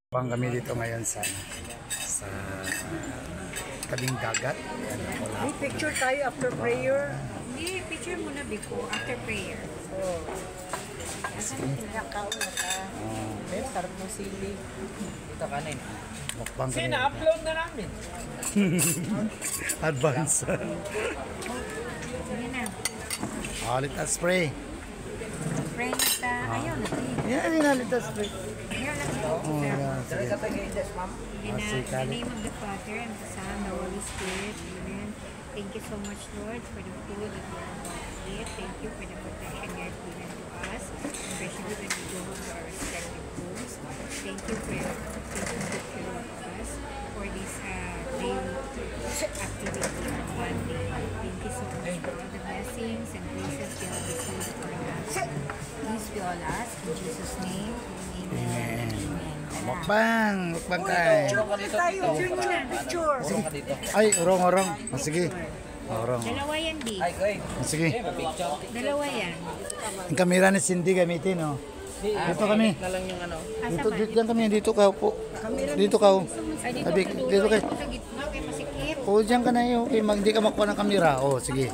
Pang kami dito ngayon sa tabing dagat. May picture tayo after prayer. Hindi, picture muna before, after prayer. Oh. Asan pinakaon na ka? May sarap ng sili. Dito kanin. Mukbang Kasi kami. na-upload na namin. Advance. Sige na. Let's pray. Pray na ta. Ayaw na. Yeah, let's pray. Ayaw lang ito. Oh, yeah, Sige sige. ka tayo guys, ma'am. In the name of the Father, and the Son, and the Holy Spirit. Amen. Thank you so much, Lord, for the food that we are about to eat. Thank you for the protection you have given to us, especially when we go to our respective homes. Thank you for taking good care of us for this daily activity on Monday. Thank you so much for all the blessings and graces you have bestowed upon us. Please be all us. In Jesus' name, amen. Amen. Mukbang tayo. Tayo, picture muna. Picture. Ay, urong. Sige. Urong. Dalawa yan, di. Sige. Dalawa yan. Ang kamera ni Cindy gamitin, oh. Dito kami. Dito kami, dito ka po. Dito ka. Ay, dito Sabi, ka dulo. dito kay. Sa gitna, kay masikip. O, diyan ka na yun. Okay, hindi ka makuha ng kamera. Oh, sige.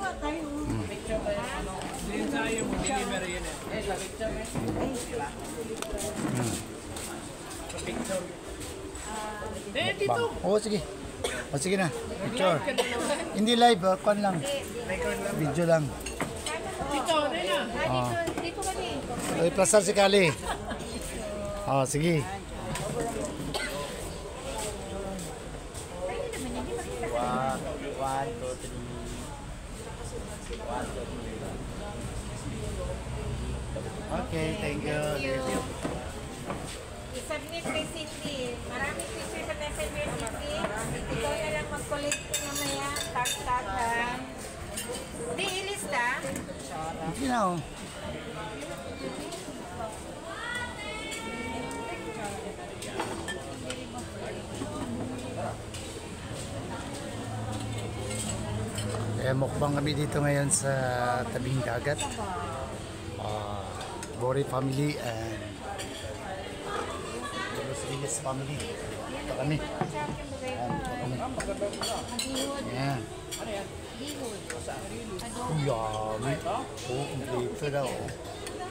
Dito. Oh, sige. Oh, sige na. Picture. Hindi live, kwan lang. Video lang. Dito kami. Ay, plasar si Kali. Oh, sige. One, two, three. Okay, thank you. I-submit kay Cindy. Maraming picture sa messenger, Cindy. Ikaw na lang mag-collect mamaya. Tag-tag ha. Hindi, ilista. Sige na, oh. Mukbang kami dito ngayon sa tabing dagat. Bori family and Rodriguez family. Ito kami. Ayan. Yummy. Oh, dito daw.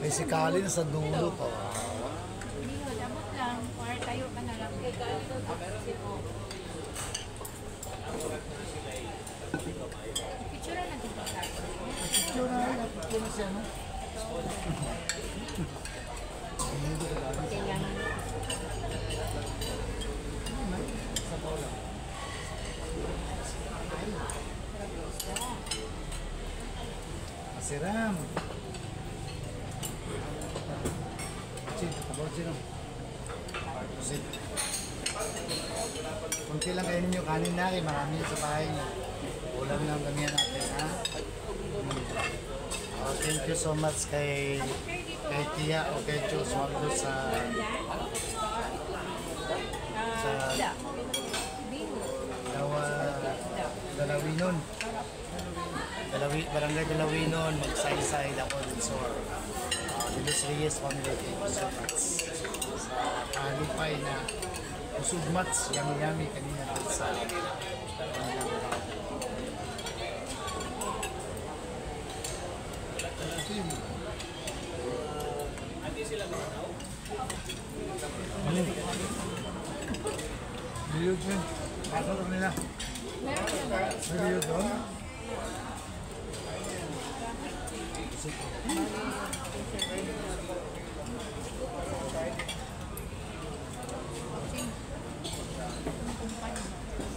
May sikali na sa dulo pa. Damot lang. Or tayo ka na lang. Picture na dito. Picture na lang. Picture na siya, no? Masiram. Kunti lang kayo ninyo kanin na kay marami sa bahay. Ulam lang kami natin, ha? Thank you so much kay Tia o kay Joe Swaldo sa Dalawinon. Barangay Dalawinon, Magsaysay, Dacon, Sor. Luis Reyes family, thank you so much. Sa kalupay na usog mats, yummy kanina dun sa Biliyod yun. Pasok nila. Biliyod doon.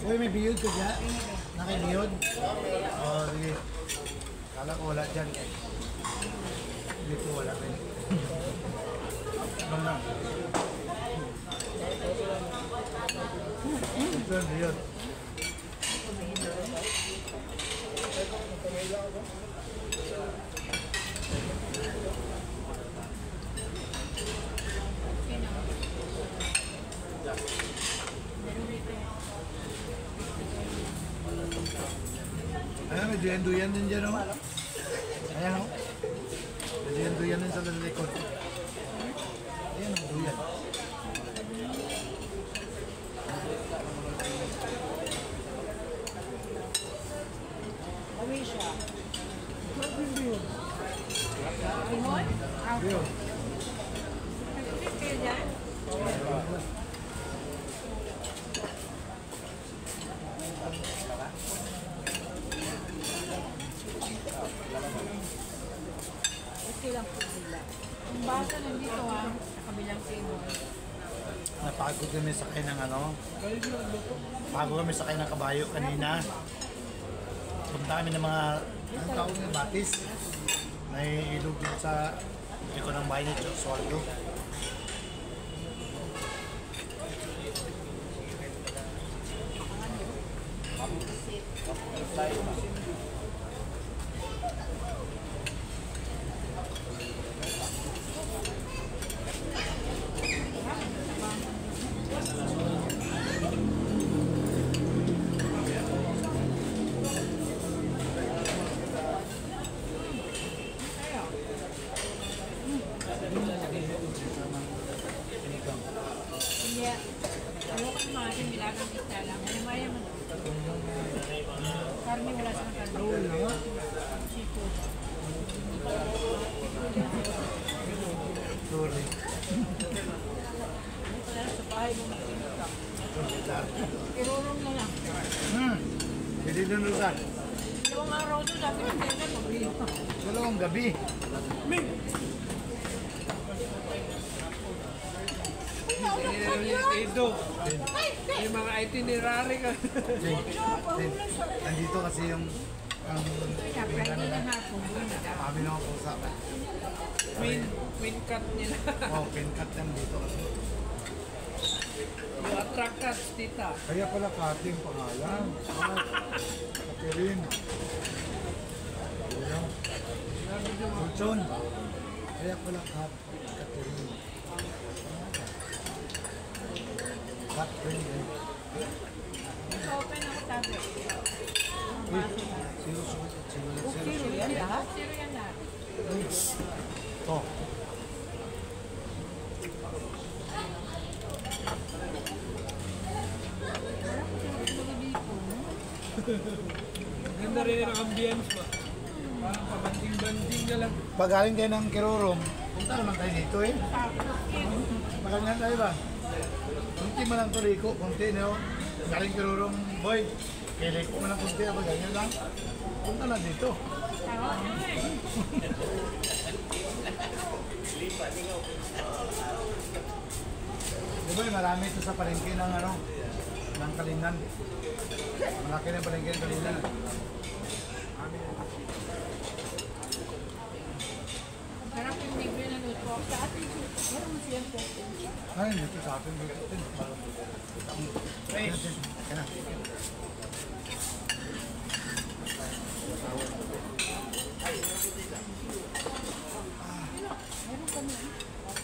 Uy, may biyod ka dyan? Nakibiyod? Oo, sige. Kala ko wala dyan. Dito wala rin. Bang lang. Ito yung biyod. Ayan, may duyan-duyan din dyan, o. Ayan, o. May duyan-duyan din sa likod. Ayan, o, duyan. Pagod kami sakay ng ano. Pagod kami sakay ng kabayo kanina. Punta kami ng mga anong tawag ng batis. May ilog din sa iko ng bahay ni Josualdo. Hindi. Ayoko ng mga ating bilagang isda lang. Ano ba yan? Karne, wala sa karne. Seafood. Sorry. Sa bahay mo Irurong na lang. Hindi din lusa. Yung araw doon, dati hindi na mag-iyo. Dalawang gabi. Dito. May mga itinerary ka. Nandito kasi yung ang Kaya Friday na hapon. kami na ako sa Queen cut nila. oh, pinkat lang dito kasi. Yung attract cuts, tita. Kaya pala Kating pangalan. Catherine. Kulchon. Kaya pala Catherine. Catherine. Open ako tablet. Zero yan lahat. Zero yan lahat. Oh. Ganda rin ang ambience ba? Parang pabanding-banding na lang. Pag galing kayo ng Kirorong, punta naman tayo dito eh. Makanyan tayo ba? Kunti man lang to liko, kunti no? Galing Kirorong, boy. Kaya liko man lang kunti, pag ganyan lang. Punta lang dito. Di ba marami ito sa palengke ng ano, ng Kalingan. Malaki na yung palengke ng Kalingan. Sarap yung libre na luto. Sa atin, meron mo siya po. Ay, dito sa atin dito. Ay, kaya na.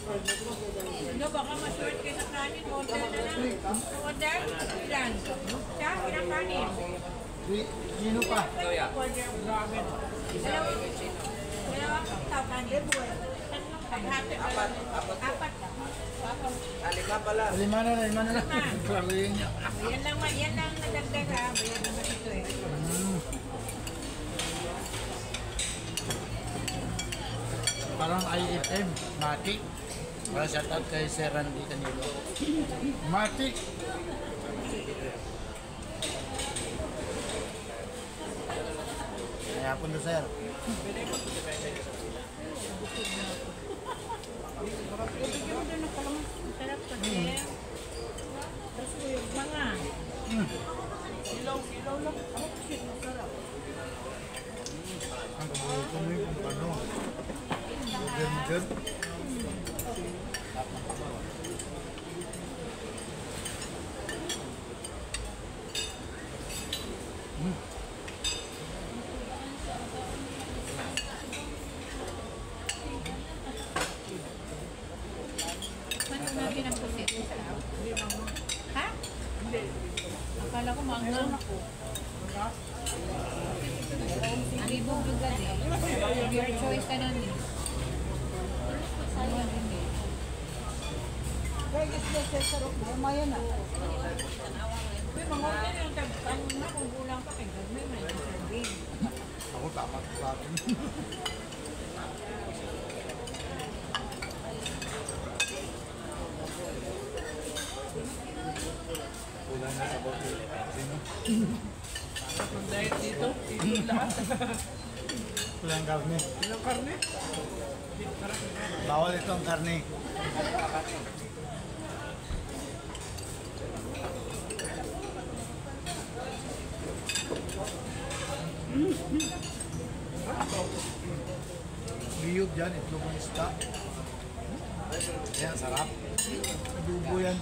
Ano, baka ma-short kayo sa kanin. Order na lang. Order? Ilan? Siya? Ilang kanin? Sino pa? Order. Dalawang tao kanin. Apat. Lima na. Klaruhin niya. Yan lang nadagdag ha. Bayan naman ito eh. Parang IFM, Matic. Para shoutout kay Sir Randy Canilo. Matic! Kaya po na sir. Ibigyan mo doon ng kalamas. Sarap kasi. Tapos yung mga. Silaw lang. Ako kasi masarap. Ang kabuhin mo yung kung ano. Good. Ano natin ang pusit? Ha? Hindi. Akala ko manggang. Ang ibong lugar eh. Your choice ka nun eh. Ano din eh. Kaya gusto sa sarap mo, maya na. Uy, mga order yung tagpan na kung gulang ka kay God, may serving. Ako tama sa akin. Kulang na sa bote. Sino? Kung diet dito, dito lahat. Kulang karne. Ilang karne? Bawal itong karne. dyan, itlog ng isda. Yan, sarap. Adobo yan.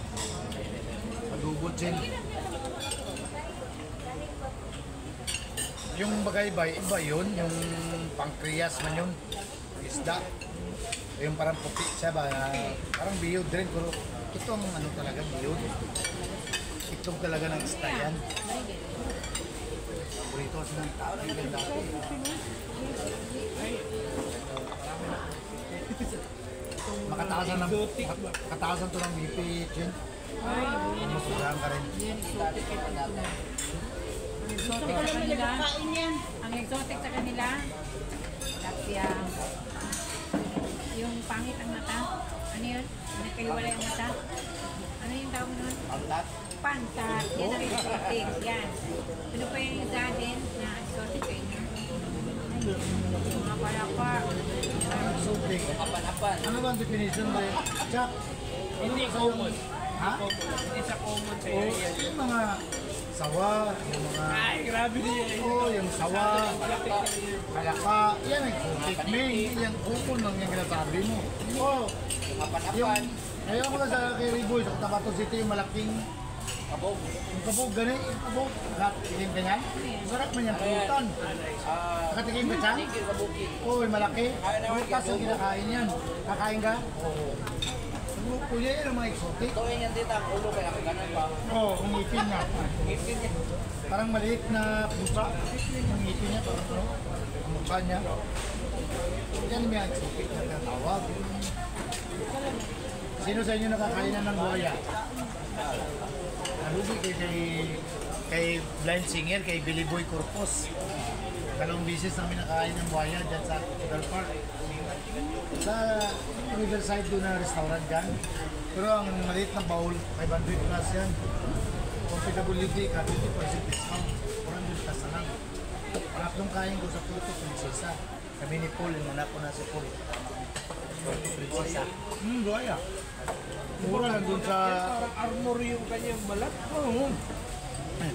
Adobo din. Yung bagaybay, iba yun. Yung pancreas man yun. Isda. Yung parang puti siya ba? Parang biyod rin. Pero ito ang ano talaga, biyod. Itlog talaga ng isda yan. Paborito kasi ng tao na yung dati. Makataasan ng kataasan to ng BP, Chin. Masudahan ka rin. Ang exotic sa kanila, tilapia. Yung pangit ang mata. Ano yun? Nagkaiwalay ang mata. Ano yung tawag nun? Pantat. Pantat. Yan ang exotic. Yan. Ano pa yung isa din na exotic sa inyo? Mga palapa. Sobrang. Kapan-apan. Ano ba ang definition ba yun? Jack, Hindi common. ha? Hindi sa common sa O, area. yung mga sawa, yung mga... Ay, grabe niya. Oo, yung sawa, kalaka, yan ang exotic. May hindi yung kupon lang yung ginasabi mo. Oo, yung... Kapan-apan. Ngayon ko na sa kay Riboy, sa Cotabato City, yung malaking... Kabog. Yung kabog, ganun, yung kabog. Lahat, tingin ka yan. Sarap man yung pulutan. Nakatikim ka siya? Tigil kabugin. Oo, yung malaki. Pulutas ang kinakain yan. Kakain ka? Oo. Ang grupo niya, yan ang mga exotic. Tuwing yan dito ang ulo kaya ganun pa. Oo, ang ngipin nga. Ngipin niya. Parang maliit na pusa. Ang ngipin niya, parang ano, ang mukha niya. Yan may exotic na tatawag. Sino sa inyo nakakainan ng buhaya? Nalubi kay blind singer, kay Billy Boy Corpus. Dalawang bisis namin nakain ng buhaya dyan sa Hotel Park. Sa Riverside doon na restaurant dyan. Pero ang maliit na bowl, 500 plus yan. Profitability ka, 50% discount. 400 plus na lang. Pangatlong kain ko sa Puto, Prinsesa. Kami ni Paul, yung anak ko na si Paul. Prinsesa. Buhaya. Mura lang dun sa... Parang armor yung kanyang balat. Oo.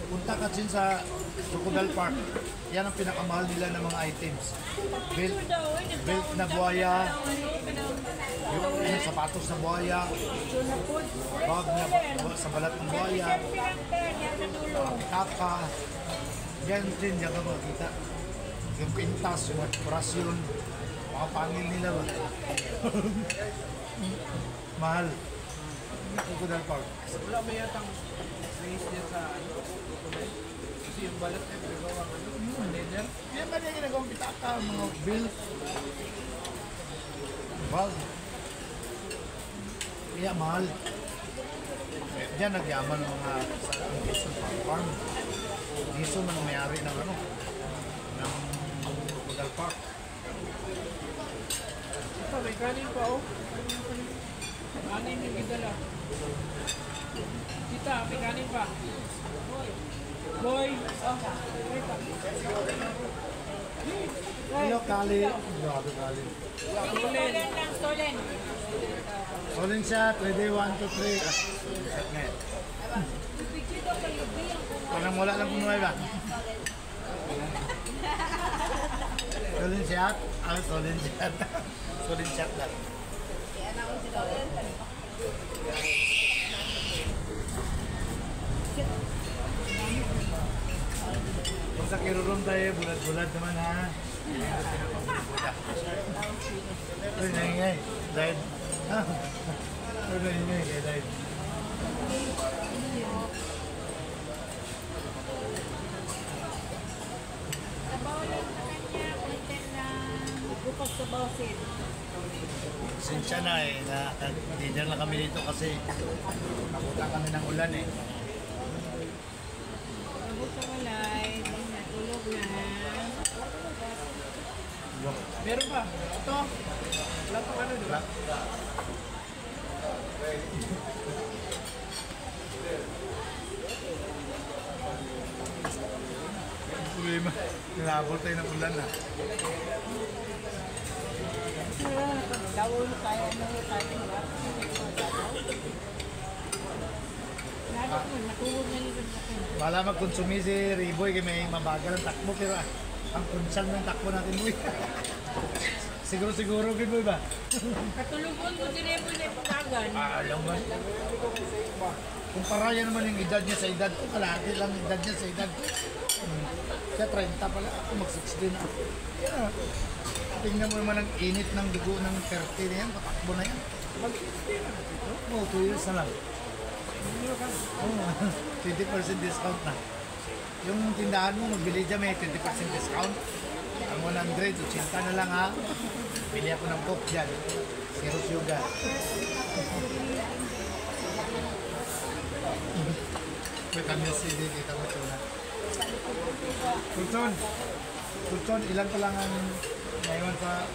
Punta ka din sa Crocodile Park. Yan ang pinakamahal nila ng mga items. Belt na buhaya, yung sapatos na buhaya, bag na sa balat ng buhaya, kaka. Yan din, yan ka makikita. Yung pintas, yung dekorasyon, mga pangil nila ba? Mahal. Crocodile Park. Wala ba yatang place niya sa ano? Kasi yung balat ay gawang ano? Leather. Yan ba niya ginagawang pitaka, mga bill? Bag. Kaya mahal. Diyan nagyaman ng mga Gison Farm. Gison ang may-ari ng ano, ng Crocodile Park. Ito, may kanin pa oh. Kanin yung gidala. Tita, may kanin pa. Boy. Hello, Kali. Grabe, Kali. Tulen. Lang, stolen. Solin siya, 3D, 1, 2, 3. Set ngayon. Parang wala lang kumuhay ba? Solin siya. Solin siya. Solin siya lang. Kung sa Kirurum tayo, bulat-bulat naman ha. Uy, naingay. Dahil, ha? Uy, naingay kaya dahil. Sabaw lang sa kanya, content lang. Bukas sa bawsin. Sinsya na eh, dinner lang kami dito kasi nabuta kami ng ulan eh. Abot sa walay, natulog na. Meron pa. Ito. Wala pang ano, di ba? Problema, nilabot tayo ng ulan ah. Gawin tayo na tayo. Lalo ko, natulog na nito sa kanya. Wala mag-consumi si Riboy kasi may mabagal ang takbo pero ang kunsal ng takbo natin boy. Siguro gid ba? Katulugon mo din mo na ipagagan. Alam mo. Kumpara yan naman yung edad niya sa edad ko. Kalahati lang yung edad niya sa edad ko. Siya 30 pala. Ako mag-60 na ako. Yeah. Tingnan mo naman ang init ng dugo ng 30 na yan. Patakbo na yan. Mag-60 na ito. Oo, 2 years na lang. Oo, 20% discount na. Yung tindahan mo, magbili dyan may 20% discount. Ang 100, 80 na lang ha. Bili ako ng Coke dyan. Zero sugar. May kanya CD dito mo ito na. Tulson, ilan pa lang ang naiwan sa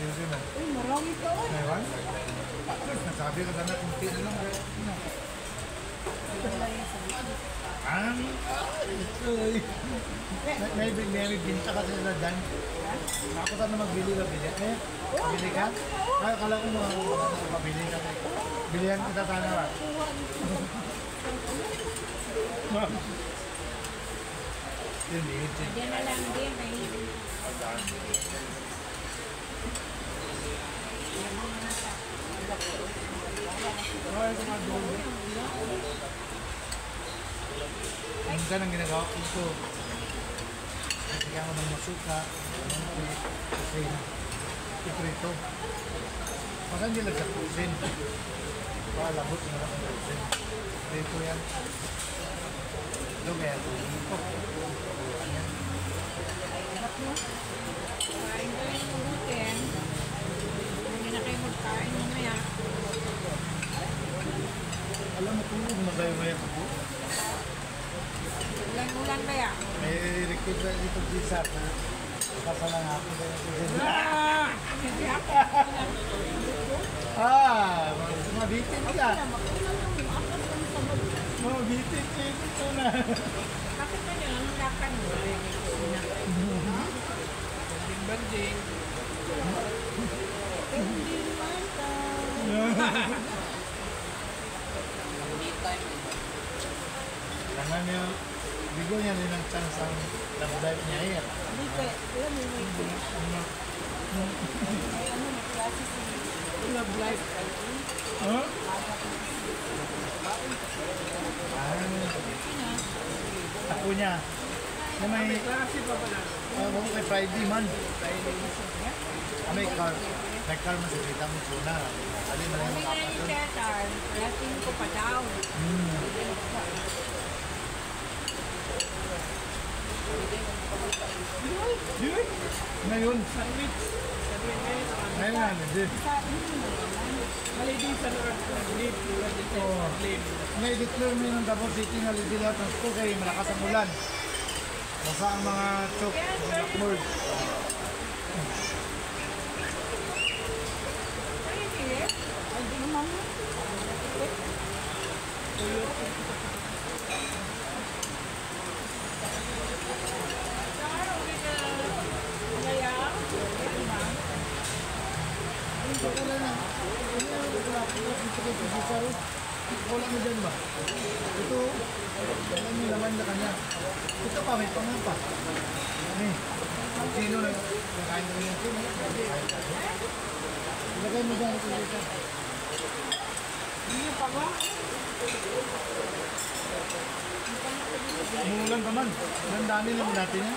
museum mo? Uy, marami to. Naiwan? Nasabi ko sana kung tino lang. May binta kasi sila dyan. Ako sana magbili ka, bili. Bili ka? Ay, akala ko makapabili ka. Bilihan kita sana ba? Yun, yun. Diyan na lang din. May Minsan ang ginagawa ko ito, kaya ko ng masuka, kasi iprito. Baka hindi lang sa kusin. Baka labot na lang sa kusin. Prito yan. Ito kaya ito. kain ko yung kubutin. Hindi na kayo magkain mamaya. Alam mo kung magayo-gayo ko po. Ulan-ulan ba yan? May record na dito sa kasalang ako. Hindi ako. Mabitin ka. Mabitin ka ito na. Bakit ba yun? Ang lakan mo. Banding. Karena niya, bigo niya rin ang chance ang love life niya eh. Hindi ka, alam mo yung klase si Love Life. Huh? Ako niya. Na may Klase pa pala. may Friday man. May car. May car man sa kita mo suna. Ali man Sabi yung nga yung kapatid. Cesar, lasing ko pa daw. Ngayon. Sandwich. Ngayon nga, hindi. Malidi sa nag-leave. Na-declare mo yung Davao City na lidi lahat ng school kaya malakas ang ulan. Basa ang mga chok, mga blackboard. Ay, di naman. Wala mo dyan ba? Ito, wala mo laman na kanya. Ito pa, may pangapa. Sino na nakain mo yung sino? Ilagay mo dyan ito dito. Hindi pa ba? Umulan pa man. Dandaanin naman natin yan.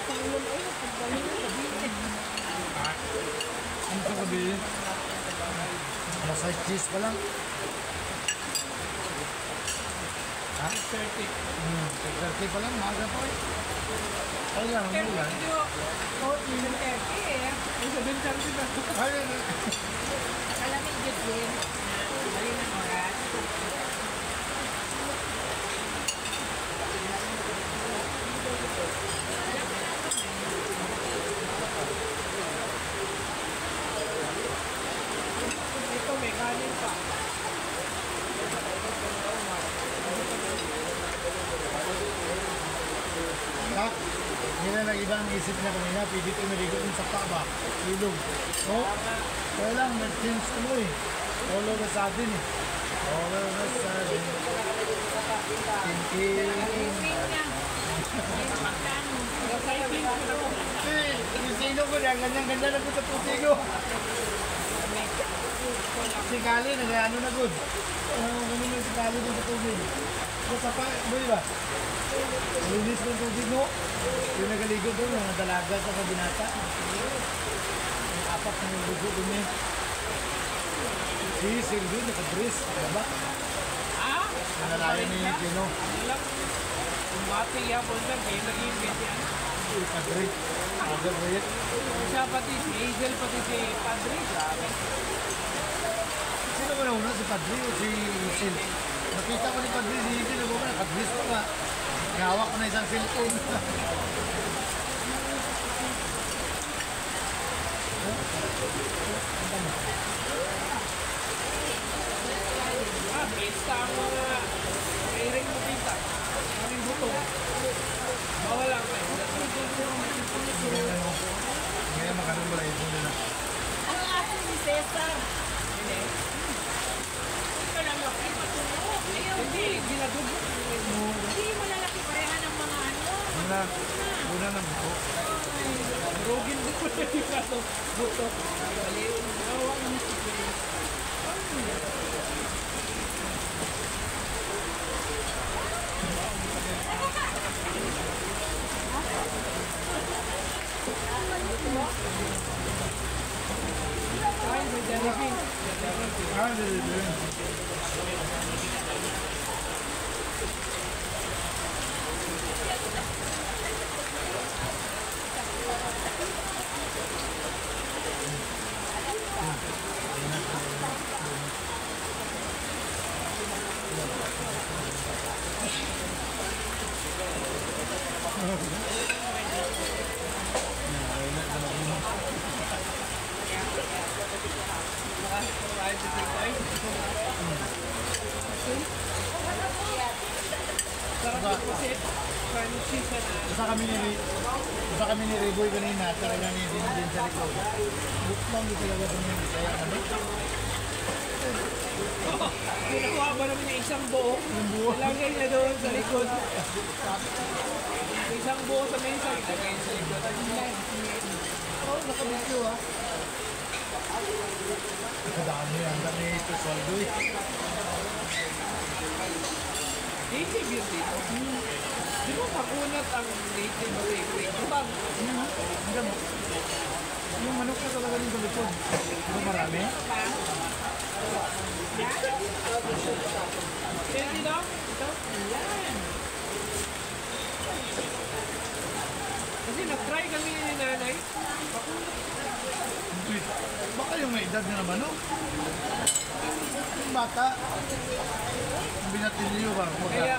Ano sa kabili? Masay cheese pa lang. Ha? 30 pa lang, maaga pa eh. Ay lang, ang ulan. Oh, yung 30 eh. Ay, Alamig yun din. Bali ng oras. Ito may kanin pa. tak, hindi na nag-iba ang isip niya kanina, pwede ko maligo yung sa ba? Ilog. Oh, kaya lang, nag-change ko mo eh. All of a sudden eh. All of a sudden. Thinking. Ayun nga. Ayun magkano. Eh, yung sa ilog ko yan, ganyan-ganyan na po sa tubig ko. Si Kali, nag-ano na good. Ganun yung si Kali dun sa tubig. Sa pa, boy ba? Linis ng tubig mo. Yung nagaligo doon, mga dalaga sa kabinata. Ang apat na yung lugo doon eh. Si Silvio, naka-dress. Diba? Ah? Nalalayan ni Gino. Umati yan po dyan, kayo nag-iimbit yan. Naka-dress. Naka-dress. Siya pati si Hazel, pati si Padre. Grabe. Sino ba nauna? Si Padre o si Sil? Nakita ko ni Padre, si Sil. Naka-dress pa nga. Hawak ko na isang cellphone. Ah, basta ang mga kairing mo kita. Kaming buto. Bawal lang kayo. Ngayon makanong wala ito nila. Ang aso ni Cesar. Hindi, ginadugo. Hindi malalaki pareha ng mga ano. Una ng buko. Rogin din ko na yung kaso. Buto. Maliw. Nawa mo si Jay. Ay, may jellyfish. Ah, hindi. Sarap yung pusit. Crunchy siya na. Isa kami ni Reboy kanina, talagang hindi din sa likod. Buklang di talaga kami kaya ano. Kinukuha ba namin yung isang buo? Ilagay na doon sa likod. Isang buo sa mesa. Ilagay sa likod. Oh, nakabisyo ah. Kadami ang dami ito soldo eh. Native yun dito. Di ba makunat ang native favorite? Diba? Ang damo. Yung manok na talaga yung sa likod. Ito marami. Pwede daw? Ito? Yan. Kasi nag-try kami ni nanay. Wait, baka yung may edad na naman no? Yung bata. Yung binatilyo ba? Kaya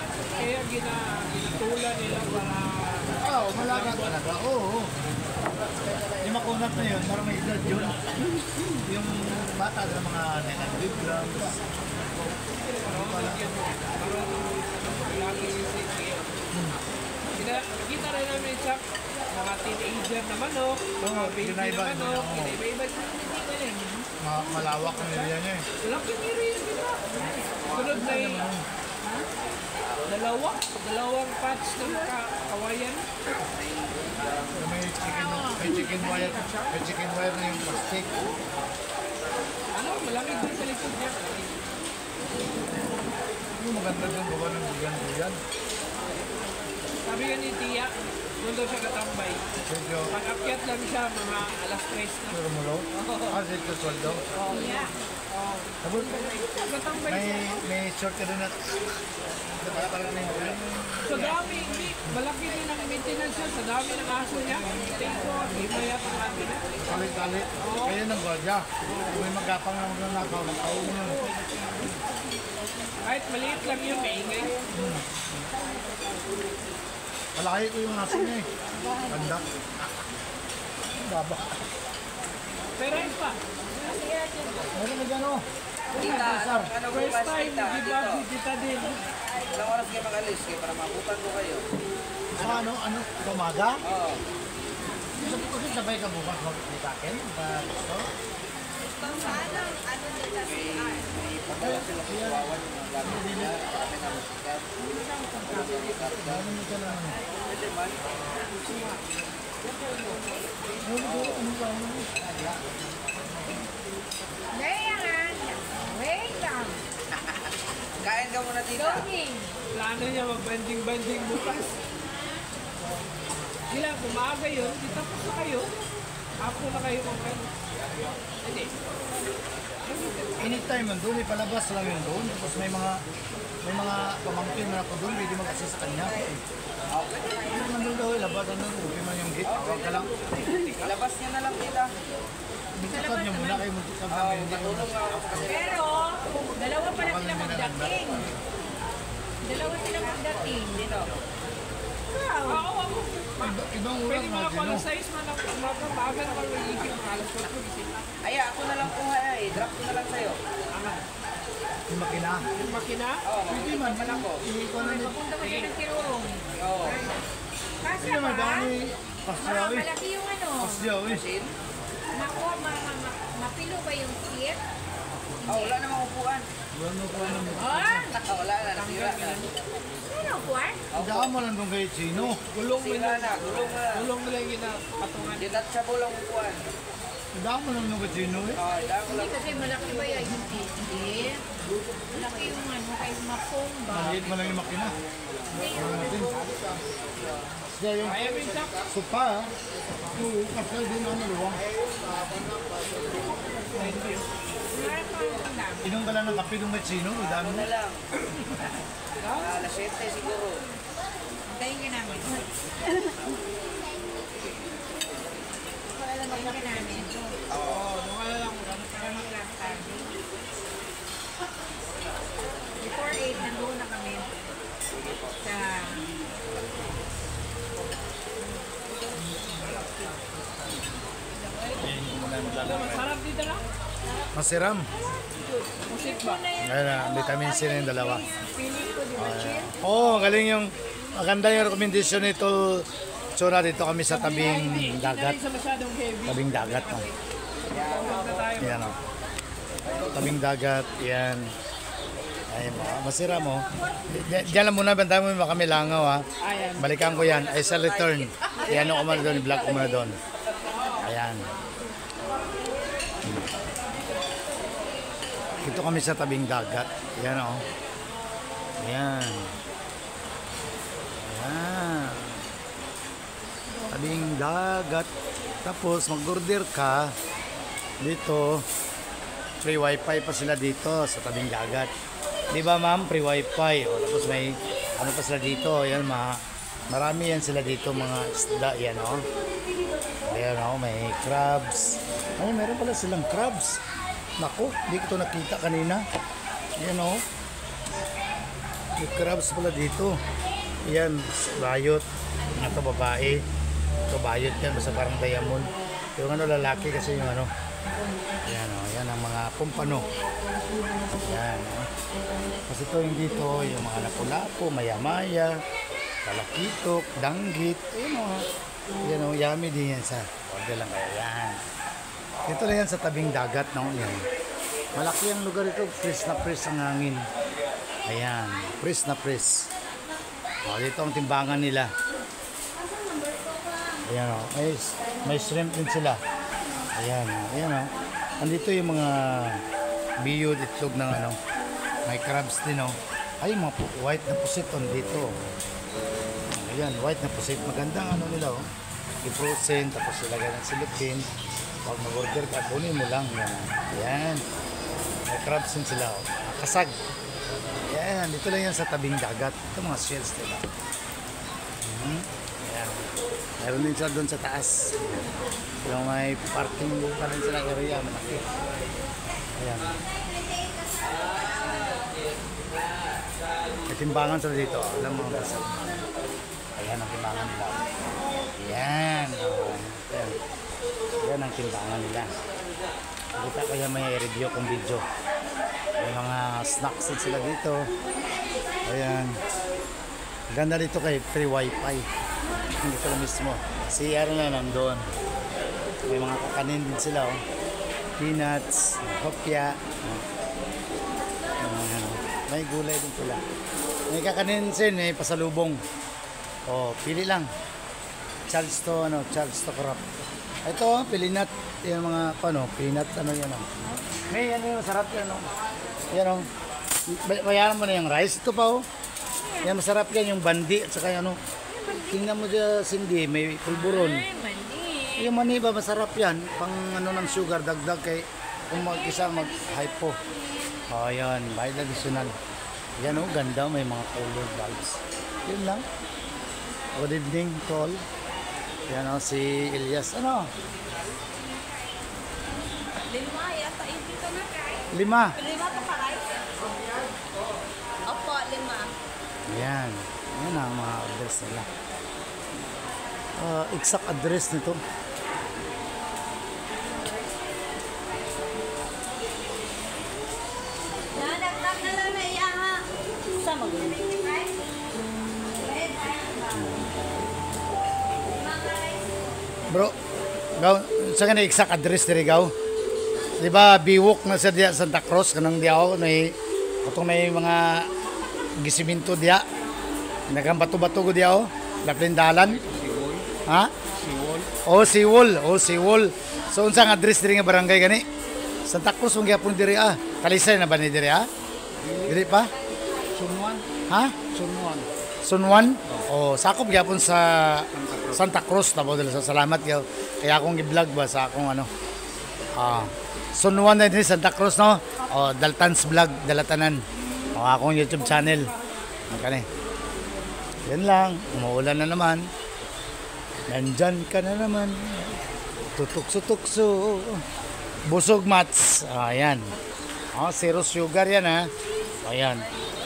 ginatulan nila para... Oo, malaga talaga. Oo. Yung makunat na yun, parang may edad yun. Yung bata na mga 900 grams. Lagi yung sige. Kita rin namin siya, mga teenager na manok, mga baby na ginaiba manok, niya, oo. ginaiba siya Malawak ang area niya eh. Laki ni rin kita. Sunod na yung dalawang patch ng kawayan. May chicken wire na yung plastic. Ano, malamig din sa likod niya. Yung maganda yung gawa ng buyan-buyan. Sabi nga ni Tia, doon daw siya katambay. Medyo, Pag-akyat lang siya, mga alas 3 na. pero mulo. Kasi ito sweldo. Oh, yeah. Oh. Tapos, Katambay may, siya. may short ka doon at parang may buyan. Sa dami, hindi. Malaki din ang maintenance siya. Sa dami ng aso niya. Tingko, di ba yata ang amin? Kalit-kalit. Kaya ng gwardiya. Kung may magkapang na magnanakaw, nakaw mo yun. Kahit maliit lang yun, may ingay. Malaki ko yung aso niya eh. Ganda. Baba. Pero yun pa. Meron na dyan oh. Tita, ano po First ba time, tita? di ba, si Tita din. Ilang oras kayo mag-alis kayo para mabutan ko kayo? Ano? Tumaga? Oo. Kasi sabay ka bukas mag-kita akin. Gusto? May pagkala sila kung kawawan yung mga gamit nila. Marami na musikat. Gano'n mo ka lang. Pwede man. Dayan! Wait lang! Kain ka muna tita. Loading! Plano niya mag-banding-banding bukas. Sila, kumaga yun, di tapos na kayo. Apo na kayo kung kayo. Hindi. Anytime nandun, may palabas lang yun doon. Tapos may mga pamangkin na ako doon, pwede mag-assist sa kanya. Hindi nandun daw, labas nandun, okay man yung gate. Huwag ka lang. Labas niya na lang tita. Magkakad niyo muna kayo magkakad namin. Hindi mo Matulong nga ako kasi. Pero, dalawa pa na sila magdating. Dalawa sila magdating. Dito. Ibang Pwede ulang mo na natin, pala no? size man ako. Maga na pala iisip. Alas 4 gising na. Ay, ako na lang kuha eh. Drop ko na lang sa'yo. Yung makina. Yung makina, Oo, Pwede man, man ako. ikaw na nito. Punta mo siya ng kirurong. Oo. Kasi Hindi naman, ba? dami. Pasyaw eh. Malaki yung ano. Pasyaw eh. Machine? Naku, mapilo ba yung seat? Wala namang upuan. Wala ko ano. Ah! Wala na, nasira na. Ano, Juan? Daan mo lang doon kay Chino. gulong mo Sira na. na, gulong na. Gulong nila yung patungan. Detachable ang upuan. Daan mo lang doon kay Chino eh. Daan ko Hindi lang. kasi malaki ba yan yung seat? Malaki yung ano, kay ma-foam ba? Maliit mo lang yung makina. Ano natin? Pasyaw yung Kaya may sak. sopa ah. Oo, pasyaw din ang luwang. Meron pa ang dami. Inom ka lang ng kape doon kay Chino. Daan mo. Na lang. Alas 7 siguro. Antayin ka namin. Antayin ka namin. Oo, nung lang. Para mag-last time. Before 8, nandoon na kami. Sa... Masarap dito lang. Masiram. Musik ba? Ayan na, vitamin C na yung dalawa. Feeling ko, di ba, chill? Oo, galing yung maganda yung recommendation nito. Tsura dito kami sa tabing dagat. Sa masyadong heavy. Tabing dagat. Oh. Punta tayo. Yan oh. Tabing dagat, yan. Ayun mo, masira mo. Diyan lang muna, bantayan mo baka may langaw ha. Ayan. Balikan ko yan, ay sa return. Iyan ko muna doon, i-vlog ko muna doon. Ayan. Dito kami sa tabing dagat. Yan o. Ayan. Ayan. Tabing dagat. Tapos mag-order ka. Dito, free wifi pa sila dito sa tabing dagat. Di ba ma'am? Free wifi. O, tapos may ano pa sila dito. Ayan, marami yan sila dito mga isda. Yan o. Ayan o, may crabs. Ay, meron pala silang crabs. Naku, hindi ko ito nakita kanina. Ayan o. May crabs pala dito. Ayan, bayot. Ito babae. Ito bayot yan. Basta parang diamond. Yung ano lalaki kasi yung ano. Ayan o. Ayan ang mga pumpano. Ayan o. Kasi ito yung dito. Yung mga lapu-lapu, maya-maya, talakitok, danggit. Ayan o. Ayan o. Yummy din yan sa. Order lang kayo. Ayan. Ito na yan sa tabing dagat. No? Yan. Malaki ang lugar ito. Fresh na fresh ang hangin. Ayan. Fresh na fresh. O, dito ang timbangan nila. Ayan o. May shrimp din sila. Ayan. Ayan o. Andito yung mga biyod itlog ng ano. May crabs din o. Ay, mga white na pusit on dito. Ayan. White na pusit. Magandang ano nila o. I-frozen. Tapos ilagay ng silipin. Pag mag-order ka, kunin mo lang. Yan. Ayan. May crabs din sila. Oh. Kasag. Ayan. Dito lang yan sa tabing dagat. Ito mga shells nila. Ayan. Meron din sila doon sa taas. Yung may parking pa rin sila area. Malaki. Ayan. May timbangan sila dito. Alam mo mga basal. Ayan ang timbangan nila. Ayan. Ayan. Yan ang timbangan nila. Kita ko yan may review kong video. May mga snacks din sila dito. Ayan. Ganda dito kay free wifi. Dito lang mismo. CR na nandun. May mga kakanin din sila. Oh. Peanuts, hopya. May gulay din sila. May kakanin din, may pasalubong. Oh, pili lang. Charles to Crop. Ito, pilinat, yung mga, pilinat, yan o. May, masarap yan o. Yan o. Bayaran mo na yung rice. Ito pa o. Yan, masarap yan, yung bandi, at saka ano. Tingnan mo dyan, Cindy, may pulburon. Ay, mali. Yung mani ba, masarap yan. Pang ng sugar, dagdag kay, kung mag-isa, mag-hypo. O, yan, bayad additional. Yan o, ganda, may mga color bulbs. Yun lang. Good evening to all. Yan o, si Elias. Ano? 5 yata dito na. 5. 5 to karay? Opo, 5. Yan. Yan ang mga address nila. Exact address nito. Nagtag na lang na iya ha. Sa mag-ulit. Bro, gaw, sa kanang exact address diri gaw. Di ba biwok na sa diya Santa Cruz kanang diaw may katong may mga gisiminto diya. Nagang bato-bato ko diaw, daplin dalan. Ha? Siwol. Siwol. So unsang address diri nga barangay gani? Santa Cruz mong gyapon diri Kalisay na ba ni diri Diri pa? Sunwan. Ha? Sunwan. Sunwan? Sakop gyapon sa Santa Cruz tabo dala sa salamat yaw. Kaya akong gi-vlog ba sa akong Sunwan na din Santa Cruz no. Daltans vlog dalatanan. Akong YouTube channel. Kani. Yan lang, umuulan na naman. Nandyan ka na naman. Tutukso-tukso. Busog mats. Ayan. Zero sugar yan Ayan.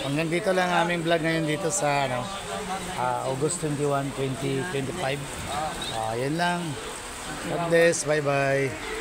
Hanggang dito lang aming vlog ngayon dito sa August 21, 2025. Ayan lang. God bless. Bye-bye.